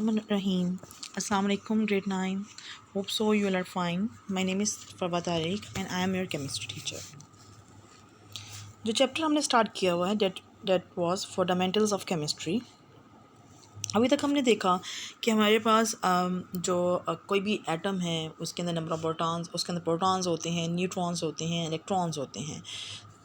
Bismillahirrahmanirrahim. Assalamu alaikum, grade 9. Hope so you all are fine. My name is Farwa Tariq and I am your chemistry teacher. जो chapter हमने start किया हुआ है that was fundamentals of chemistry. अभी तक हमने देखा कि हमारे पास कोई भी एटम है उसके अंदर नंबर ऑफ प्रोटॉन्स, उसके अंदर प्रोटॉन्स होते हैं, न्यूट्रॉन्स होते हैं, इलेक्ट्रॉन्स होते हैं।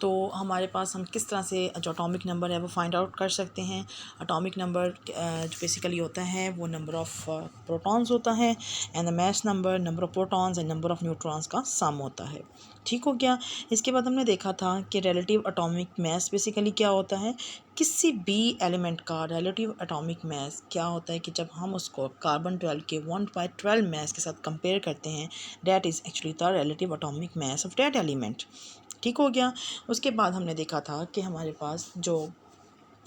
तो हमारे पास हम किस तरह से जो एटॉमिक नंबर है वो फाइंड आउट कर सकते हैं। एटॉमिक नंबर जो बेसिकली होता है वो नंबर ऑफ़ प्रोटॉन्स होता है and the mass number of protons and number of neutrons का सम होता है। ठीक हो गया। इसके बाद हमने देखा था कि रिलेटिव एटॉमिक मास बेसिकली क्या होता है। किसी भी एलिमेंट का रिलेटिव एटॉमिक मास क्या होता है कि जब हम उसको कार्बन 12 के 1/12 मास के साथ कंपेयर करते हैं, that is actually the relative atomic mass of that element. ठीक हो गया। उसके बाद हमने देखा था कि हमारे पास जो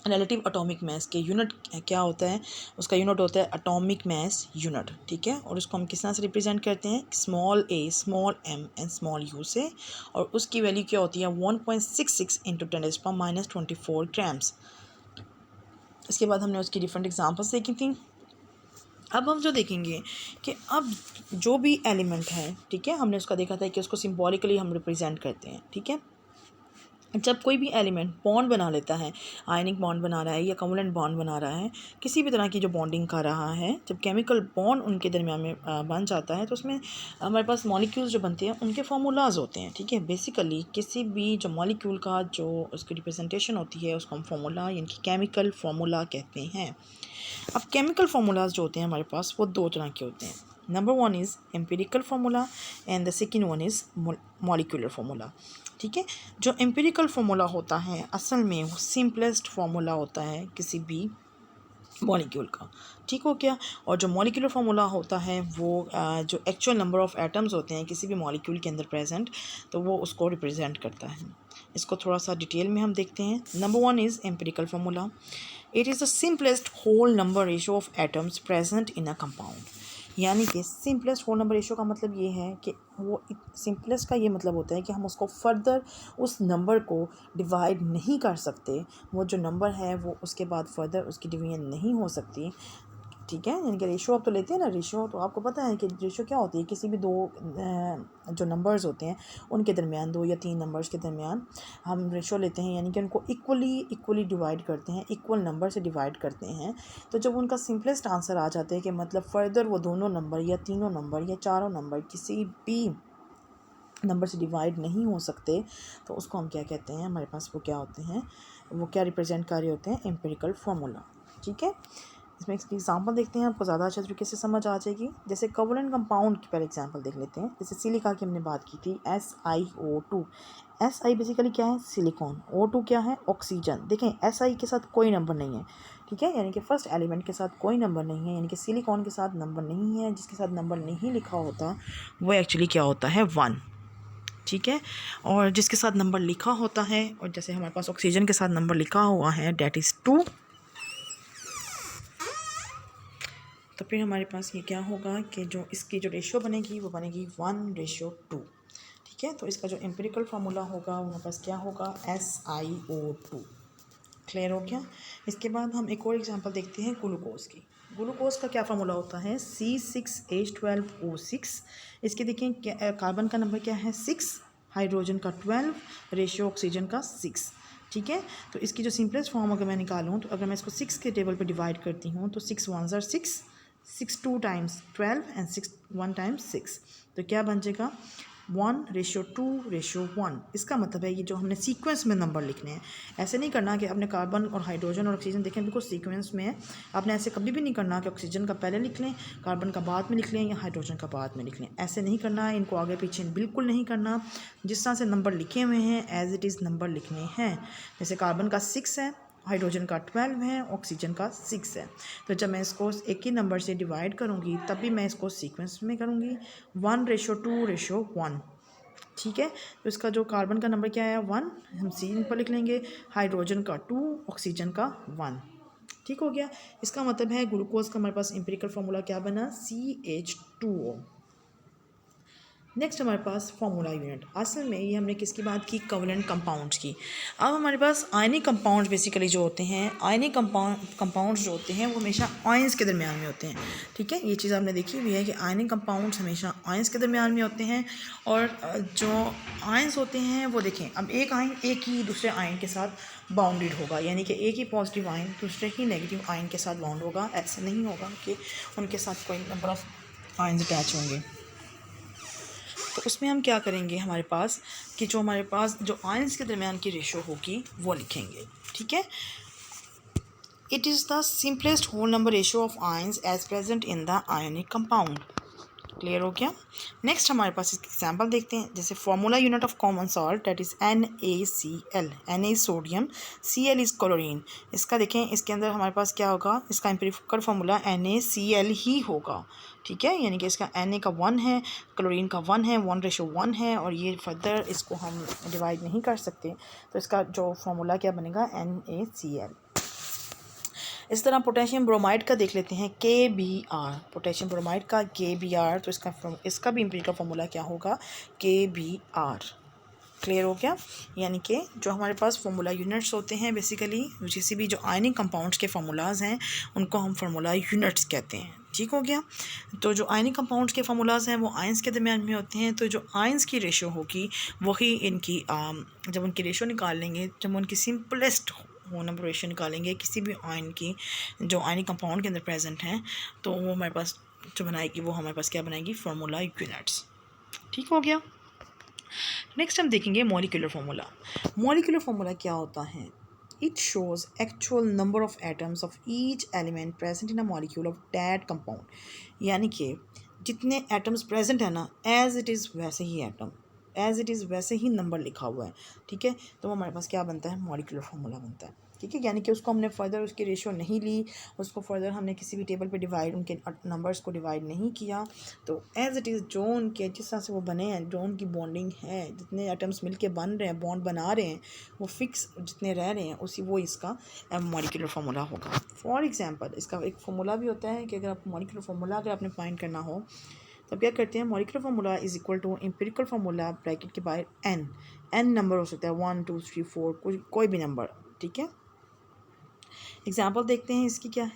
रिलेटिव एटॉमिक मास के यूनिट क्या होता है, उसका यूनिट होता है एटॉमिक मास यूनिट। ठीक है। और उसको हम किस तरह से रिप्रेजेंट करते हैं, small a, small m and small u से। और उसकी वैल्यू क्या होती है 1.66 इंटू 10⁻24 ग्राम्स। इसके बाद हमने उसकी डिफरेंट एग्जांपल्स देखी थी। अब हम जो देखेंगे कि अब जो भी एलिमेंट है, ठीक है, हमने उसका देखा था कि उसको सिंबॉलिकली हम रिप्रेजेंट करते हैं। ठीक है। जब कोई भी एलिमेंट बॉन्ड बना लेता है, आयनिक बॉन्ड बना रहा है या कोवलेंट बॉन्ड बना रहा है, किसी भी तरह की जो बॉन्डिंग कर रहा है, जब केमिकल बॉन्ड उनके दरमियान में बन जाता है तो उसमें हमारे पास मॉलिक्यूल्स जो बनते हैं उनके फार्मूलाज होते हैं। ठीक है। बेसिकली किसी भी जो मॉलिक्यूल का जो उसकी रिप्रेजेंटेशन होती है उसको हम फार्मूला यानी कि केमिकल फार्मूला कहते हैं। अब केमिकल फार्मूलाज जो होते हैं हमारे पास वो दो तरह के होते हैं। Number 1 is empirical formula and the second one is molecular formula. ठीक है। जो एम्पिरिकल फार्मूला होता है असल में वो सिंपलेस्ट फार्मूला होता है किसी भी मॉलिक्यूल का। ठीक हो गया। और जो मॉलिक्यूलर फार्मूला होता है वो जो एक्चुअल नंबर ऑफ़ एटम्स होते हैं किसी भी मॉलिक्यूल के अंदर प्रेजेंट, तो वो उसको रिप्रेजेंट करता है। इसको थोड़ा सा डिटेल में हम देखते हैं। Number 1 is empirical formula. It is the simplest whole number ratio of atoms present in a compound. यानी कि सिंपलेस्ट होल नंबर रेशो का मतलब ये है कि वो सिंपलेस्ट का ये मतलब होता है कि हम उसको फर्दर उस नंबर को डिवाइड नहीं कर सकते। वो जो नंबर है वो उसके बाद फर्दर उसकी डिवीजन नहीं हो सकती। ठीक है। यानी कि रेशो आप तो लेते हैं ना, रेशो तो आपको पता है कि रेशो क्या होती है, किसी भी दो जो नंबर्स होते हैं उनके दरमियान, 2 या 3 नंबर्स के दरमियान हम रेशो लेते हैं, यानी कि उनको इक्वली डिवाइड करते हैं, इक्वल नंबर से डिवाइड करते हैं। तो जब उनका सिंपलेस्ट आंसर आ जाता है कि मतलब फ़र्दर वो दोनों नंबर या तीनों नंबर या चारों नंबर किसी भी नंबर से डिवाइड नहीं हो सकते, तो उसको हम क्या कहते हैं, हमारे पास वो क्या होते हैं, वो क्या रिप्रेजेंट कर रहे होते हैं, एम्पिरिकल फार्मूला। ठीक है। इसमें एक एग्जांपल देखते हैं, आपको ज़्यादा अच्छे तरीके से समझ आ जाएगी। जैसे कोवलेंट कंपाउंड की पहले एग्जांपल देख लेते हैं। जैसे सिलिका की हमने बात की थी, SiO2। Si बेसिकली क्या है, सिलिकॉन। O2 क्या है, ऑक्सीजन। देखें Si के साथ कोई नंबर नहीं है। ठीक है। यानी कि फर्स्ट एलिमेंट के साथ कोई नंबर नहीं है, यानी कि सिलिकॉन के साथ नंबर नहीं है। जिसके साथ नंबर नहीं लिखा होता वो एक्चुअली क्या होता है, 1। ठीक है। और जिसके साथ नंबर लिखा होता है, और जैसे हमारे पास ऑक्सीजन के साथ नंबर लिखा हुआ है, डेट इज़ 2। तो फिर हमारे पास ये क्या होगा कि जो इसकी जो रेशियो बनेगी वो बनेगी 1:2। ठीक है। तो इसका जो एम्पिरिकल फार्मूला होगा वहाँ पास क्या होगा, SiO2। क्लियर हो गया। इसके बाद हम एक और एग्जांपल देखते हैं ग्लूकोज की। ग्लूकोज का क्या फार्मूला होता है, C6H12O6। इसके देखिए कार्बन का नंबर क्या है, 6, हाइड्रोजन का 12, रेशियो ऑक्सीजन का 6। ठीक है। तो इसकी जो सिंपलेस्ट फॉर्म अगर मैं निकालूँ, तो अगर मैं इसको 6 के टेबल पे डिवाइड करती हूँ तो 6 1 ज़ार 6, 6 2 टाइम्स 12 एंड 6 1 टाइम्स 6, तो क्या बन जाएगा 1:2:1। इसका मतलब है ये जो हमने सीक्वेंस में नंबर लिखने हैं, ऐसे नहीं करना कि आपने कार्बन और हाइड्रोजन और ऑक्सीजन देखें बिल्कुल सीक्वेंस में है। आपने ऐसे कभी भी नहीं करना कि ऑक्सीजन का पहले लिख लें, कार्बन का बाद में लिख लें या हाइड्रोजन का बाद में लिख लें। ऐसे नहीं करना है, इनको आगे पीछे बिल्कुल नहीं करना। जिस तरह से नंबर लिखे हुए हैं एज इट इज़ नंबर लिखने हैं। जैसे कार्बन का 6 है, हाइड्रोजन का 12 है, ऑक्सीजन का 6 है। तो जब मैं इसको एक ही नंबर से डिवाइड करूँगी तब भी मैं इसको सीक्वेंस में करूँगी, 1:2:1। ठीक है। तो इसका जो कार्बन का नंबर क्या है 1, हम सी पर लिख लेंगे, हाइड्रोजन का 2, ऑक्सीजन का 1। ठीक हो गया। इसका मतलब है ग्लूकोज का हमारे पास एम्पिरिकल फार्मूला क्या बना, CH2O। नेक्स्ट हमारे पास फार्मूला यूनिट। असल में ये हमने किसकी बात की, कोवलेंट कंपाउंड्स की। अब हमारे पास आयनिक कंपाउंड्स बेसिकली जो होते हैं, आयनिक कंपाउंड्स जो होते हैं वो हमेशा आयंस के दरमियान में होते हैं। ठीक है, ये चीज़ आपने देखी हुई है कि आयनिक कंपाउंड्स हमेशा आयंस के दरमियान में होते हैं। और जो आयंस होते हैं वो देखें, अब एक आयन एक ही दूसरे आयन के साथ बाउंडेड होगा, यानी कि एक ही पॉजिटिव आयन दूसरे ही नेगेटिव आयन के साथ बाउंड होगा। ऐसे नहीं होगा कि उनके साथ कोई नंबर ऑफ आयंस अटैच होंगे। तो उसमें हम क्या करेंगे, हमारे पास कि जो हमारे पास जो आयंस के दरमियान की रेशो होगी वो लिखेंगे। ठीक है, it is the simplest whole number ratio of ions as present in the ionic compound. Clear हो गया। नेक्स्ट हमारे पास इसके एग्जांपल देखते हैं। जैसे formula unit of common salt that is NaCl। Na is sodium, Cl is chlorine. इसका देखें, इसके अंदर हमारे पास क्या होगा, इसका एम्पिरिकल फार्मूला NaCl ही होगा। ठीक है, यानी कि इसका Na का 1 है, क्लोरीन का 1 है, 1:1 है, और ये फर्दर इसको हम डिवाइड नहीं कर सकते। तो इसका जो फार्मूला क्या बनेगा, NaCl। इस तरह पोटेशियम ब्रोमाइड का देख लेते हैं, KBr। पोटेशियम ब्रोमाइड का KBr, तो इसका भी एम्पिरिकल फार्मूला क्या होगा, KBr। क्लियर हो गया। यानी कि जो हमारे पास फार्मूला यूनिट्स होते हैं बेसिकली, किसी भी जो आयनिक कंपाउंड्स के फार्मूलाज हैं उनको हम फार्मूला यूनिट्स कहते हैं। ठीक हो गया। तो जो आयनिक कंपाउंड्स के फार्मूलाज हैं वो आयंस के दरमियान में होते हैं। तो जो आयंस की रेशो होगी वही इनकी जब उनकी रेशो निकाल लेंगे, जब उनकी सिंपलेस्ट वो नंबर रेशो निकालेंगे किसी भी आयन की जो आयनिक कंपाउंड के अंदर प्रेजेंट हैं, तो वो हमारे पास जो बनाएगी वो हमारे पास क्या बनाएगी, फार्मूला यूनिट्स। ठीक हो गया। नेक्स्ट हम देखेंगे मॉलिक्यूलर फार्मूला। मॉलिक्यूलर फार्मूला क्या होता है, it shows actual number of atoms of each element present in a molecule of that compound. यानी कि जितने एटम्स प्रेजेंट है ना, एज इट इज़ वैसे ही एटम, एज इट इज़ वैसे ही नंबर लिखा हुआ है। ठीक है, तो हमारे पास क्या बनता है, मॉलिक्यूलर फार्मूला बनता है। ठीक है, यानी कि उसको हमने फर्दर उसकी रेशो नहीं ली, उसको फर्दर हमने किसी भी टेबल पे डिवाइड, उनके नंबर्स को डिवाइड नहीं किया। तो एज इट इज़ जो उनके जिस तरह से वो बने हैं, जो उनकी बॉन्डिंग है, जितने एटम्स मिलके बन रहे हैं, बॉन्ड बना रहे हैं, वो फिक्स जितने रह रहे हैं उसी वो इसका मॉलिक्यूलर फार्मूला होगा। फॉर एग्जांपल इसका एक फार्मूला भी होता है कि अगर आप मॉलिक्यूलर फार्मूला अगर आपने फाइंड करना हो तो क्या करते हैं, molecular formula is equal to empirical formula bracket के बाहर एन नंबर हो सकता है, 1 2 3 4, कोई भी नंबर। ठीक है, एग्जाम्पल देखते हैं इसकी क्या है।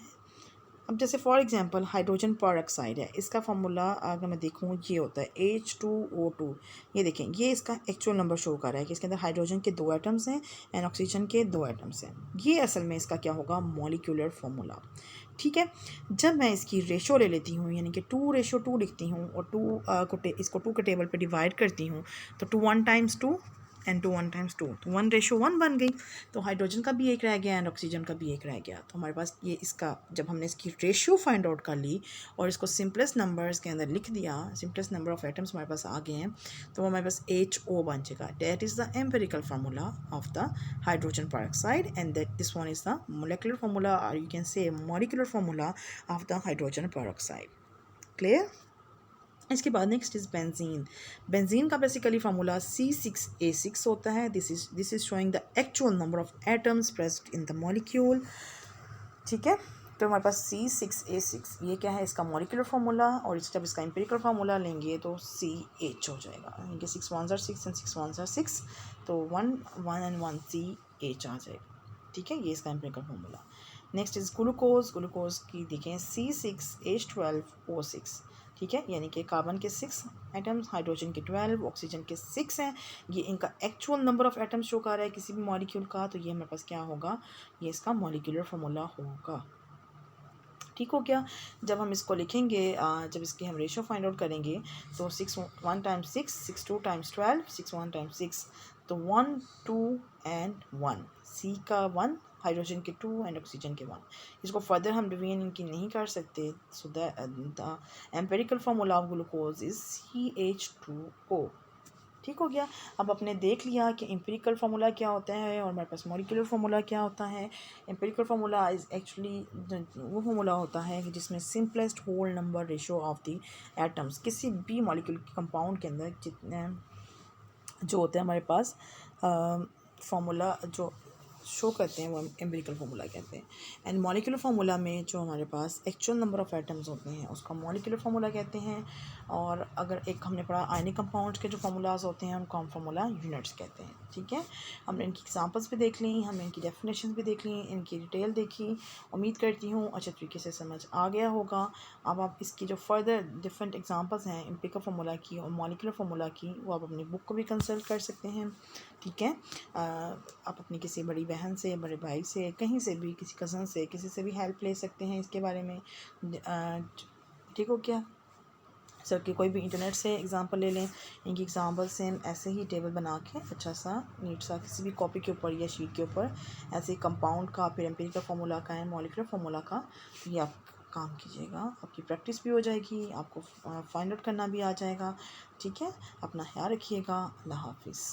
अब जैसे फॉर एग्जांपल हाइड्रोजन परऑक्साइड है, इसका फार्मूला अगर मैं देखूँ ये होता है H2O2। ये देखें, ये इसका एक्चुअल नंबर शो कर रहा है कि इसके अंदर हाइड्रोजन के 2 एटम्स हैं एंड ऑक्सीजन के 2 एटम्स हैं। ये असल में इसका क्या होगा, मॉलिक्यूलर फार्मूला। ठीक है, जब मैं इसकी रेशो ले लेती हूँ, यानी कि 2:2 लिखती हूँ और इसको 2 के टेबल पे डिवाइड करती हूँ, तो 2 1 टाइम्स 2 एंड 2 1 टाइम्स 2, तो 1:1 बन गई। तो हाइड्रोजन का भी एक रह गया एंड ऑक्सीजन का भी एक रह गया। तो हमारे पास ये इसका जब हमने इसकी रेशियो फाइंड आउट कर ली और इसको सिंपलेस्ट नंबर्स के अंदर लिख दिया, सिंपलेस्ट नंबर ऑफ एटम्स हमारे पास आ गए हैं, तो हमारे पास HO बन जाएगा। That is the empirical formula of the hydrogen peroxide and that this one is the molecular formula और you can say molecular formula of the hydrogen peroxide. Clear. इसके बाद नेक्स्ट इज़ बेंजीन। बेंजीन का basically formula C6H6 होता है। This is showing the actual number of atoms present in the molecule. ठीक है, तो हमारे पास C6H6 ये क्या है, इसका मॉलिक्यूलर फार्मूला, और जब इसका एम्पिरिकल फार्मूला लेंगे तो CH हो जाएगा, यानी कि 6 1 6 एंड 6 1 6, तो 1 1 एंड 1 CH आ जाएगा। ठीक है, ये इसका empirical formula. Next is glucose. Glucose की देखें C6H12O6। ठीक है, यानी कि कार्बन के 6 एटम्स, हाइड्रोजन के 12, ऑक्सीजन के 6 हैं। ये इनका actual number of atoms show कर रहा है किसी भी मॉलिक्यूल का, तो ये हमारे पास क्या होगा, ये इसका मॉलिक्यूलर फार्मूला होगा। ठीक हो गया। जब हम इसको लिखेंगे, जब इसकी हम रेशो फाइंड आउट करेंगे, तो 6 1 टाइम्स 6, 6 2 टाइम्स 12, 6 1 टाइम्स 6, तो 1 2 एंड 1, C का 1, हाइड्रोजन के 2 एंड ऑक्सीजन के 1। इसको फर्दर हम डिवीजन इनकी नहीं कर सकते, so the empirical formula of glucose is CH2O। ठीक हो गया। अब आपने देख लिया कि एम्पिरिकल फार्मूला क्या होता है और हमारे पास मॉलिक्यूलर फार्मूला क्या होता है। एम्पिरिकल फार्मूला इज़ एक्चुअली वो फार्मूला होता है कि जिसमें simplest whole number ratio of the atoms, किसी भी मॉलिक्यूल कंपाउंड के अंदर जितने जो होते हैं हमारे पास फार्मूला जो शो करते हैं वो एम्पिरिकल फार्मूला कहते हैं। एंड मॉलिक्यूलर फार्मूला में जो हमारे पास एक्चुअल नंबर ऑफ एटम्स होते हैं उसका मॉलिक्यूलर फार्मूला कहते हैं। और अगर एक हमने पढ़ा आयनिक कंपाउंड्स के जो फार्मूलाज होते हैं उनको हम फार्मूला यूनिट्स कहते हैं। ठीक है, हमने इनकी एग्जांपल्स भी देख ली, हमने इनकी डेफिनेशन भी देख ली, इनकी डिटेल देखी। उम्मीद करती हूँ अच्छे तरीके से समझ आ गया होगा। अब आप इसकी जो फर्दर डिफरेंट एग्जांपल्स हैं एम्पिरिकल फार्मूला की और मॉलिक्यूलर फार्मूला की, वो आप अपनी बुक को भी कंसल्ट कर सकते हैं। ठीक है, आप अपनी किसी बड़ी बहन से, बड़े भाई से, कहीं से भी, किसी कज़न से, किसी से भी हेल्प ले सकते हैं इसके बारे में। ठीक हो क्या सर? कि कोई भी इंटरनेट से एग्ज़ाम्पल ले लें, इनकी एग्ज़ाम्पल सेम ऐसे ही टेबल बना के अच्छा सा नीट सा किसी भी कॉपी के ऊपर या शीट के ऊपर ऐसे कंपाउंड का, फिर एम्पिरिकल फार्मूला का है, मॉलिक्यूलर फार्मूला का, ये आप काम कीजिएगा। आपकी प्रैक्टिस भी हो जाएगी, आपको फाइंड आउट करना भी आ जाएगा। ठीक है, अपना ख्याल रखिएगा। अल्लाह हाफिज़।